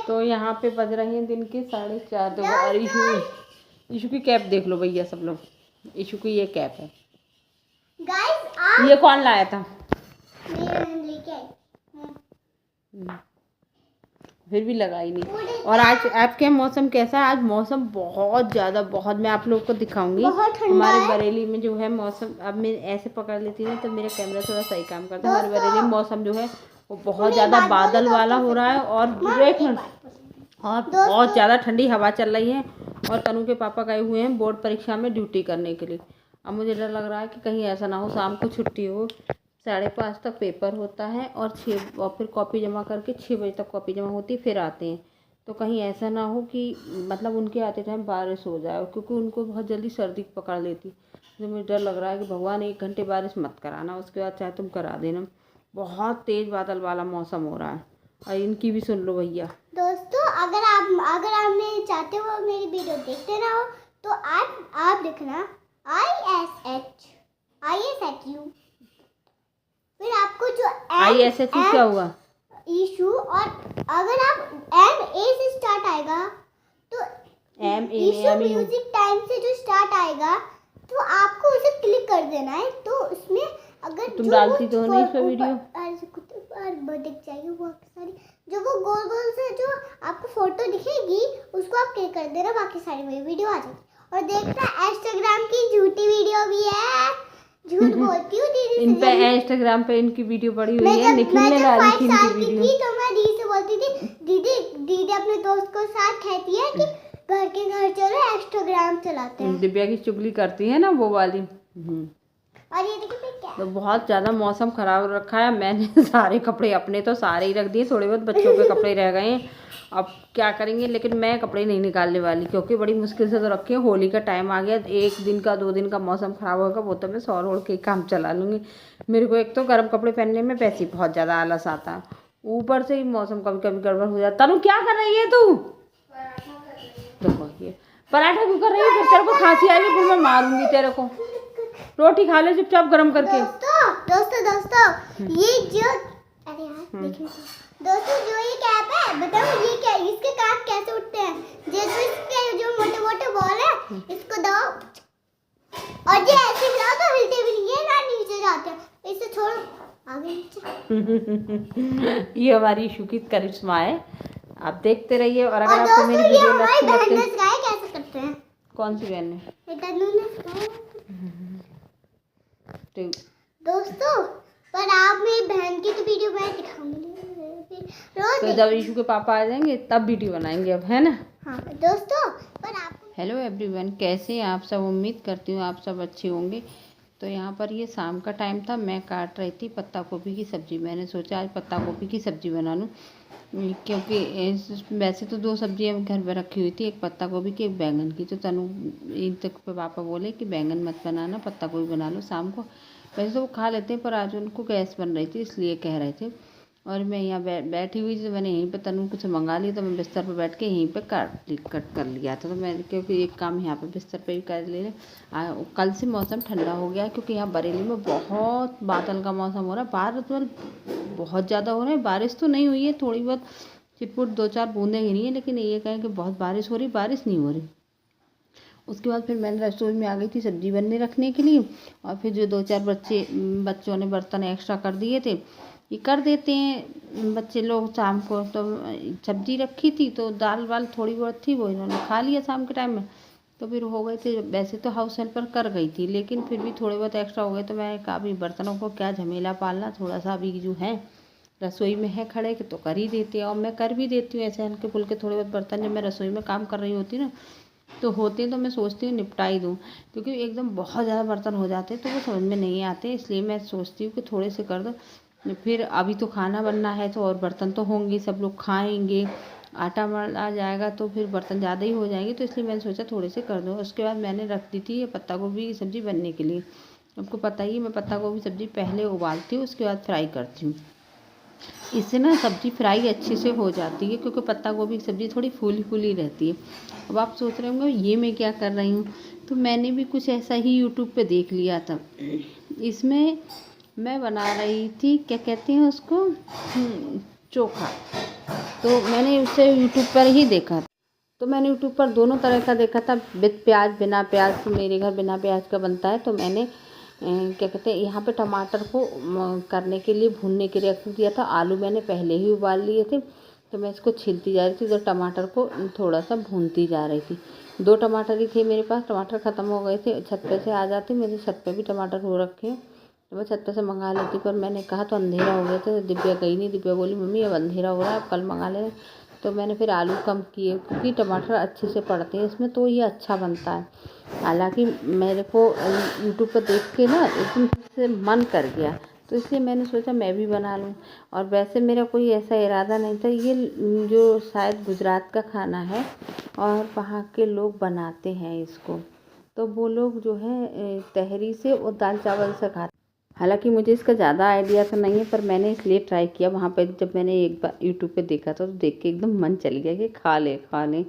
तो यहाँ पे बज रहे हैं दिन के 4:30। देखो और ईशू की कैप देख लो भैया सब लोग। ईशू की ये कैप है गाइस। ये कौन लाया था? फिर भी लगाई नहीं। और आज आपके मौसम कैसा है? आज मौसम बहुत ज़्यादा मैं आप लोगों को दिखाऊंगी हमारे बरेली में जो है मौसम। अब मैं ऐसे पकड़ लेती हूँ तो मेरा कैमरा थोड़ा सही काम करता है। हमारे बरेली में मौसम जो है वो बहुत ज़्यादा बादल वाला हो रहा है और बहुत ज़्यादा ठंडी हवा चल रही है। और तनु के पापा गए हुए हैं बोर्ड परीक्षा में ड्यूटी करने के लिए। अब मुझे डर लग रहा है कि कहीं ऐसा ना हो शाम को छुट्टी हो। 5:30 तक पेपर होता है और फिर कॉपी जमा करके 6 बजे तक कॉपी जमा होती है, फिर आते हैं। तो कहीं ऐसा ना हो कि मतलब उनके आते टाइम बारिश हो जाए, क्योंकि उनको बहुत जल्दी सर्दी पकड़ लेती। तो मुझे डर लग रहा है कि भगवान 1 घंटे बारिश मत कराना, उसके बाद चाहे तुम करा देना। बहुत तेज़ बादल वाला मौसम हो रहा है। और इनकी भी सुन लो भैया। दोस्तों अगर आप मेरे चाहते हो मेरी वीडियो देखते ना हो तो आप लिखना ISHU। फिर आपको जो ISHU क्या हुआ? ईशू। और अगर आप MA से स्टार्ट आएगा तो ईशू म्यूजिक टाइम से जो स्टार्ट आएगा तो आपको उसे क्लिक कर देना है। तो उसमें अगर तुम डालती तो नहीं इसमें वीडियो दिख जाएगी बहुत सारी। जो वो गोल गोल से जो आपको फोटो दिखेगी उसको आप क्लिक कर देना, बाकी सारी वीडियो आ जाएगी। और देखना इंस्टाग्राम की झूठी वीडियो भी है। झूठ बोलती हूँ दीदी इन पे इंस्टाग्राम पे इनकी वीडियो पड़ी हुई है। निखिल ने डाली थी इनकी वीडियो। तो मैं दीदी से बोलती थी दीदी अपने दोस्त को साथ कहती है कि घर के घर चलो इंस्टाग्राम चलाते हैं। दिव्या की चुगली करती है ना वो वाली। और ये देखिए क्या तो बहुत ज़्यादा मौसम ख़राब रखा है। मैंने सारे कपड़े अपने तो सारे ही रख दिए, थोड़े बहुत बच्चों के कपड़े रह गए हैं। अब क्या करेंगे, लेकिन मैं कपड़े नहीं निकालने वाली क्योंकि बड़ी मुश्किल से तो रखे हैं। होली का टाइम आ गया, 1 दिन का 2 दिन का मौसम ख़राब होगा वो तो मैं सौर ओढ़ के काम चला लूँगी। मेरे को एक तो गर्म कपड़े पहनने में वैसे ही बहुत ज़्यादा आलस आता है, ऊपर से ही मौसम कभी कभी गड़बड़ हो जाता है। तनु क्या कर रही है तू? देखो ये पराठा क्यों कर रही है? फिर तेरे को खांसी आएगी, फिर मैं मारूंगी तेरे को। रोटी खा ले चुपचाप गरम करके। दोस्तों ये जो अरे यार देखिए दोस्तों जो ये कैप है बताओ ये क्या, इसके कान कैसे उठते हैं? जैसे इसके जो मोटे मोटे बॉल है इसको दबाओ और ये ऐसे हिलाओ तो हिलते भी नहीं है ना, नीचे जाते हैं। इसे छोड़ो आगे नीचे। ये हमारी ईशू की करिश्मा है, आप देखते रहिए। और अगर आपको मेरी वीडियो अच्छी लगती है कैसे करते हैं? कौन सी बहन ने? दोस्तों पर आप मेरी बहन की तो वीडियो मैं दिखाऊंगी तो जब ईशू के पापा आ जाएंगे तब वीडियो बनाएंगे अब, है ना? हाँ दोस्तों पर आप हेलो एवरीवन, कैसे हैं आप सब? उम्मीद करती हूँ आप सब अच्छे होंगे। तो यहाँ पर ये शाम का टाइम था, मैं काट रही थी पत्ता गोभी की सब्ज़ी। मैंने सोचा आज पत्ता गोभी की सब्ज़ी बना लूँ, क्योंकि वैसे तो 2 सब्जियाँ घर में रखी हुई थी, एक पत्ता गोभी की एक बैंगन की। तो तनु इन तक पे पापा बोले कि बैंगन मत बनाना, पत्ता गोभी बना लो शाम को। वैसे तो वो खा लेते हैं पर आज उनको गैस बन रही थी इसलिए कह रहे थे। और मैं यहाँ बैठी हुई थी तो मैंने यहीं पे तनु कुछ मंगा लिया, तो मैं बिस्तर पर बैठ के यहीं पे कट कर लिया था। तो मैं क्योंकि एक काम यहाँ पे बिस्तर पे भी कर ले। कल से मौसम ठंडा हो गया क्योंकि यहाँ बरेली में बहुत बादल का मौसम हो रहा है। बादल बहुत ज़्यादा हो रहे हैं, बारिश तो नहीं हुई है, थोड़ी बहुत छिटपुट 2-4 बूंदें गिरी हैं, लेकिन ये कहें कि बहुत बारिश हो रही, बारिश नहीं हो रही। उसके बाद फिर मैंने रसोई में आ गई थी सब्जी बनने रखने के लिए। और फिर जो 2-4 बच्चों ने बर्तन एक्स्ट्रा कर दिए थे, ये कर देते हैं बच्चे लोग शाम को। तो सब्जी रखी थी तो दाल वाल थोड़ी बहुत थी, वो इन्होंने खा लिया शाम के टाइम में। तो फिर हो गए थे, वैसे तो हाउस हेल्पर कर गई थी लेकिन फिर भी थोड़े बहुत एक्स्ट्रा हो गए। तो मैंने कहा अभी बर्तनों को क्या झमेला पालना, थोड़ा सा अभी जो है रसोई में है खड़े के तो कर ही देते हैं। और मैं कर भी देती हूँ ऐसे हल्के फुल्के थोड़े बहुत बर्तन। जब मैं रसोई में काम कर रही होती ना तो होते हैं तो मैं सोचती हूँ निपटा ही दूँ, क्योंकि एकदम बहुत ज़्यादा बर्तन हो जाते हैं तो वो समझ में नहीं आते, इसलिए मैं सोचती हूँ कि थोड़े से कर दो। फिर अभी तो खाना बनना है तो और बर्तन तो होंगे, सब लोग खाएंगे, आटा मला जाएगा तो फिर बर्तन ज़्यादा ही हो जाएंगे, तो इसलिए मैंने सोचा थोड़े से कर दूँ। उसके बाद मैंने रख दी थी ये पत्ता गोभी की सब्ज़ी बनने के लिए। आपको पता ही है मैं पत्ता गोभी सब्ज़ी पहले उबालती हूँ उसके बाद फ्राई करती हूँ। इससे ना सब्ज़ी फ्राई अच्छे से हो जाती है, क्योंकि पत्ता गोभी की सब्ज़ी थोड़ी फूली फूली रहती है। अब आप सोच रहे होंगे ये मैं क्या कर रही हूँ, तो मैंने भी कुछ ऐसा ही यूट्यूब पे देख लिया था। इसमें मैं बना रही थी क्या कहते हैं उसको, चोखा। तो मैंने उसे यूट्यूब पर ही देखा। तो मैंने यूट्यूब पर दोनों तरह का देखा था, विद प्याज बिना प्याज। तो मेरे घर बिना प्याज का बनता है। तो मैंने क्या कहते हैं, यहाँ पे टमाटर को करने के लिए, भूनने के लिए रख दिया था। आलू मैंने पहले ही उबाल लिए थे। तो मैं इसको छीलती जा रही थी, तो टमाटर को थोड़ा सा भूनती जा रही थी। 2 टमाटर ही थे मेरे पास, टमाटर ख़त्म हो गए थे। छत पे से आ जाते, मेरे छत पे भी टमाटर हो रखे हैं, तो मैं छत पे से मंगा लेती। पर मैंने कहा तो अंधेरा हो गया था, तो दिव्या गई नहीं। दिव्या बोली मम्मी अब अंधेरा हो रहा है, अब कल मंगा लेना। तो मैंने फिर आलू कम किए, क्योंकि टमाटर अच्छे से पड़ते हैं इसमें, तो ये अच्छा बनता है। हालांकि मेरे को यूट्यूब पर देख के ना एकदम से मन कर गया, तो इसलिए मैंने सोचा मैं भी बना लूँ। और वैसे मेरा कोई ऐसा इरादा नहीं था। ये जो शायद गुजरात का खाना है और वहाँ के लोग बनाते हैं इसको, तो वो लोग जो है तहरी से और दाल चावल से खाते। हालांकि मुझे इसका ज़्यादा आइडिया तो नहीं है, पर मैंने इसलिए ट्राई किया। वहाँ पे जब मैंने एक बार यूट्यूब पे देखा था, तो देख के एकदम मन चल गया कि खा ले खा ले।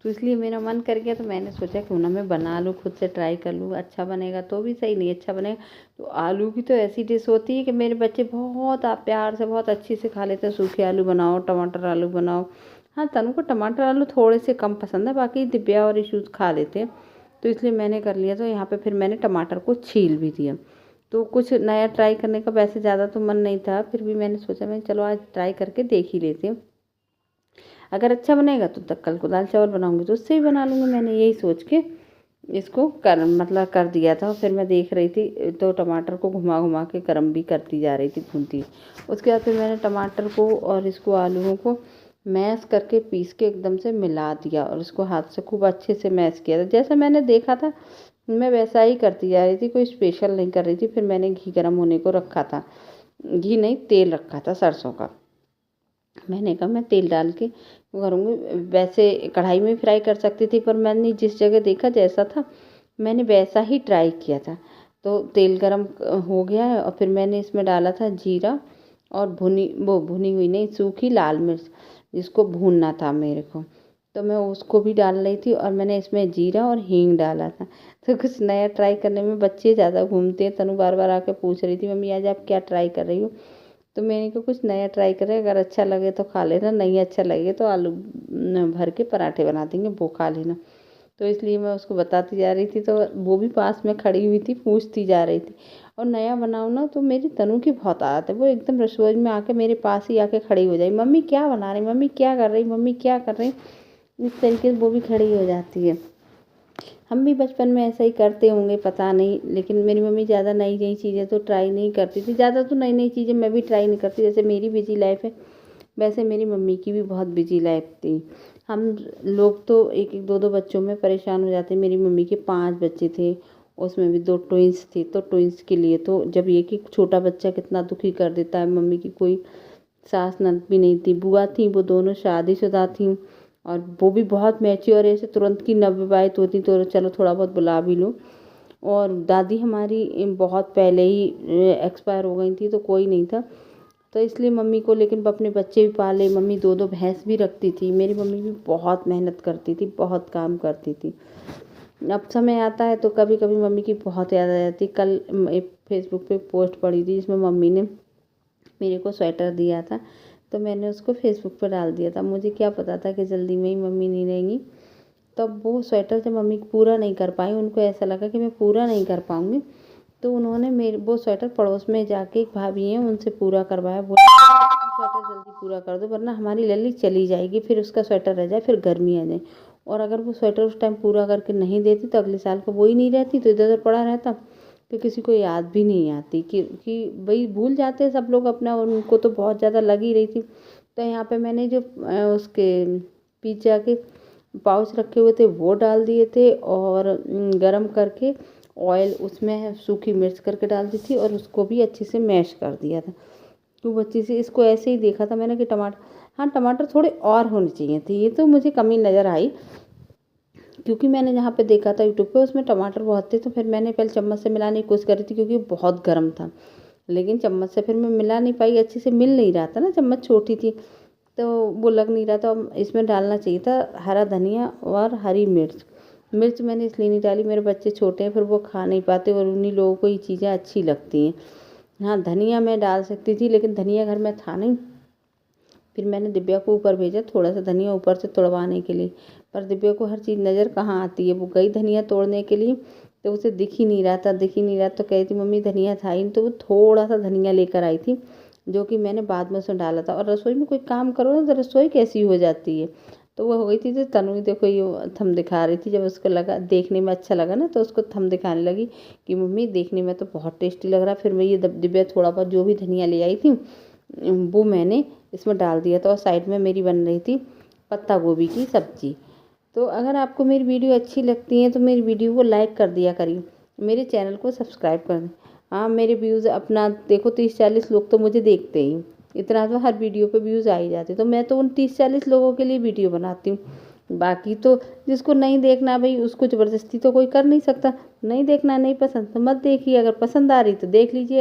तो इसलिए मेरा मन कर गया, तो मैंने सोचा क्यों ना मैं बना लूँ, खुद से ट्राई कर लूँ। अच्छा बनेगा तो भी सही, नहीं अच्छा बनेगा तो आलू की तो ऐसी डिश होती है कि मेरे बच्चे बहुत प्यार से बहुत अच्छी से खा लेते हैं। सूखे आलू बनाओ, टमाटर आलू बनाओ। हाँ, तनु को टमाटर आलू थोड़े से कम पसंद है, बाकी दिव्या और इशूज़ खा लेते हैं। तो इसलिए मैंने कर लिया। तो यहाँ पे फिर मैंने टमाटर को छील भी दिया। तो कुछ नया ट्राई करने का वैसे ज़्यादा तो मन नहीं था, फिर भी मैंने सोचा मैं चलो आज ट्राई करके देख ही लेती हूँ। अगर अच्छा बनेगा तो कल को दाल चावल बनाऊँगी तो उससे ही बना लूँगी। मैंने यही सोच के इसको कर दिया था। फिर मैं देख रही थी, तो टमाटर को घुमा घुमा के गर्म भी करती जा रही थी, भूनती। उसके बाद फिर मैंने टमाटर को और इसको आलूओं को मैश करके पीस के एकदम से मिला दिया, और इसको हाथ से खूब अच्छे से मैश किया था। जैसा मैंने देखा था मैं वैसा ही करती जा रही थी, कोई स्पेशल नहीं कर रही थी। फिर मैंने घी गर्म होने को रखा था, घी नहीं तेल रखा था सरसों का। मैंने कहा मैं तेल डाल के करूँगी। वैसे कढ़ाई में फ्राई कर सकती थी, पर मैंने जिस जगह देखा जैसा था मैंने वैसा ही ट्राई किया था। तो तेल गरम हो गया है, और फिर मैंने इसमें डाला था जीरा और भुनी हुई नहीं, सूखी लाल मिर्च, जिसको भूनना था मेरे को। तो मैं उसको भी डाल रही थी, और मैंने इसमें जीरा और हींग डाला था। तो कुछ नया ट्राई करने में बच्चे ज़्यादा घूमते हैं। तनु बार बार आके पूछ रही थी मम्मी आज आप क्या ट्राई कर रही हो। तो मैंने कहा कुछ नया ट्राई करें, अगर अच्छा लगे तो खा लेना, नहीं अच्छा लगे तो आलू भर के पराठे बना देंगे, वो खा लेना। तो इसलिए मैं उसको बताती जा रही थी, तो वो भी पास में खड़ी हुई थी, पूछती जा रही थी। और नया बनाओ ना तो मेरी तनु की बहुत आदत है, वो एकदम रसोई में आके मेरे पास ही आके खड़ी हो जाए, मम्मी क्या बना रही, मम्मी क्या कर रही, मम्मी क्या कर रही। इस तरीके से वो भी खड़ी हो जाती है। हम भी बचपन में ऐसा ही करते होंगे पता नहीं, लेकिन मेरी मम्मी ज़्यादा नई नई चीज़ें तो ट्राई नहीं करती थी। ज़्यादा तो नई नई चीज़ें मैं भी ट्राई नहीं करती। जैसे मेरी बिजी लाइफ है, वैसे मेरी मम्मी की भी बहुत बिजी लाइफ थी। हम लोग तो एक एक दो दो बच्चों में परेशान हो जाते। मेरी मम्मी के 5 बच्चे थे, उसमें भी 2 ट्विंस थे। तो ट्विंस के लिए तो जब एक एक छोटा बच्चा कितना दुखी कर देता है। मम्मी की कोई सास ननद भी नहीं थी, बुआ थी, वो दोनों शादीशुदा थी, और वो भी बहुत मैच्योर, ऐसे तुरंत की नवविवाहित होती तो चलो थोड़ा बहुत बुला भी लो। और दादी हमारी बहुत पहले ही एक्सपायर हो गई थी, तो कोई नहीं था। तो इसलिए मम्मी को, लेकिन अपने बच्चे भी पाले। मम्मी 2 भैंस भी रखती थी। मेरी मम्मी भी बहुत मेहनत करती थी, बहुत काम करती थी। अब समय आता है तो कभी कभी मम्मी की बहुत याद आ जाती। कल एक फेसबुक पे पोस्ट पड़ी थी, जिसमें मम्मी ने मेरे को स्वेटर दिया था, तो मैंने उसको फेसबुक पर डाल दिया था। मुझे क्या पता था कि जल्दी में ही मम्मी नहीं रहेंगी। तब वो स्वेटर जब मम्मी पूरा नहीं कर पाई, उनको ऐसा लगा कि मैं पूरा नहीं कर पाऊँगी, तो उन्होंने मेरे वो स्वेटर पड़ोस में जाके, एक भाभी हैं उनसे पूरा करवाया। बोला स्वेटर जल्दी पूरा कर दो, वरना हमारी लल्ली चली जाएगी, फिर उसका स्वेटर रह जाए, फिर गर्मी आ जाए। और अगर वो स्वेटर उस टाइम पूरा करके नहीं देती तो अगले साल का वो ही नहीं रहती, तो इधर उधर पड़ा रहता, फिर किसी को याद भी नहीं आती कि भाई भूल जाते हैं सब लोग अपना। और उनको तो बहुत ज़्यादा लग ही रही थी। तो यहाँ पे मैंने जो उसके पिज़्ज़ा के पाउच रखे हुए थे वो डाल दिए थे, और गरम करके ऑयल उसमें सूखी मिर्च करके डाल दी थी, और उसको भी अच्छे से मैश कर दिया था। खूब अच्छे से इसको ऐसे ही देखा था मैंने कि टमाटर, हाँ टमाटर थोड़े और होने चाहिए थे। ये तो मुझे कमी नज़र आई, क्योंकि मैंने जहाँ पे देखा था यूट्यूब पे उसमें टमाटर बहुत थे। तो फिर मैंने पहले चम्मच से मिलाने की कोशिश करी थी, क्योंकि बहुत गर्म था, लेकिन चम्मच से फिर मैं मिला नहीं पाई, अच्छे से मिल नहीं रहा था ना, चम्मच छोटी थी तो वो लग नहीं रहा था। इसमें डालना चाहिए था हरा धनिया और हरी मिर्च। मिर्च मैंने इसलिए नहीं डाली, मेरे बच्चे छोटे हैं, फिर वो खा नहीं पाते, और उन्हीं लोगों को ये चीज़ें अच्छी लगती हैं। हाँ, धनिया मैं डाल सकती थी, लेकिन धनिया घर में था नहीं, फिर मैंने दिव्या को ऊपर भेजा थोड़ा सा धनिया ऊपर से तोड़वाने के लिए, पर दिव्या को हर चीज़ नज़र कहाँ आती है। वो गई धनिया तोड़ने के लिए तो उसे दिख ही नहीं रहा था, तो कह रही थी मम्मी धनिया था ही नहीं। तो वो थोड़ा सा धनिया लेकर आई थी जो कि मैंने बाद में उसमें डाला था। और रसोई में कोई काम करो ना तो रसोई कैसी हो जाती है। तो वो हो गई थी, तो तनु देखो ये थम दिखा रही थी। जब उसको लगा देखने में अच्छा लगा ना तो उसको थम दिखाने लगी कि मम्मी देखने में तो बहुत टेस्टी लग रहा है। फिर मैं ये दिव्या थोड़ा बहुत जो भी धनिया ले आई थी वो मैंने इसमें डाल दिया था। और साइड में मेरी बन रही थी पत्ता गोभी की सब्जी। तो अगर आपको मेरी वीडियो अच्छी लगती है तो मेरी वीडियो को लाइक कर दिया करिए, मेरे चैनल को सब्सक्राइब कर दें। हाँ, मेरे व्यूज़ अपना देखो 30-40 लोग तो मुझे देखते ही, इतना तो हर वीडियो पे व्यूज़ आ ही जाते। तो मैं तो उन 30-40 लोगों के लिए वीडियो बनाती हूँ। बाकी तो जिसको नहीं देखना भाई उसको ज़बरदस्ती तो कोई कर नहीं सकता। नहीं देखना, नहीं पसंद तो मत देखिए, अगर पसंद आ रही तो देख लीजिए।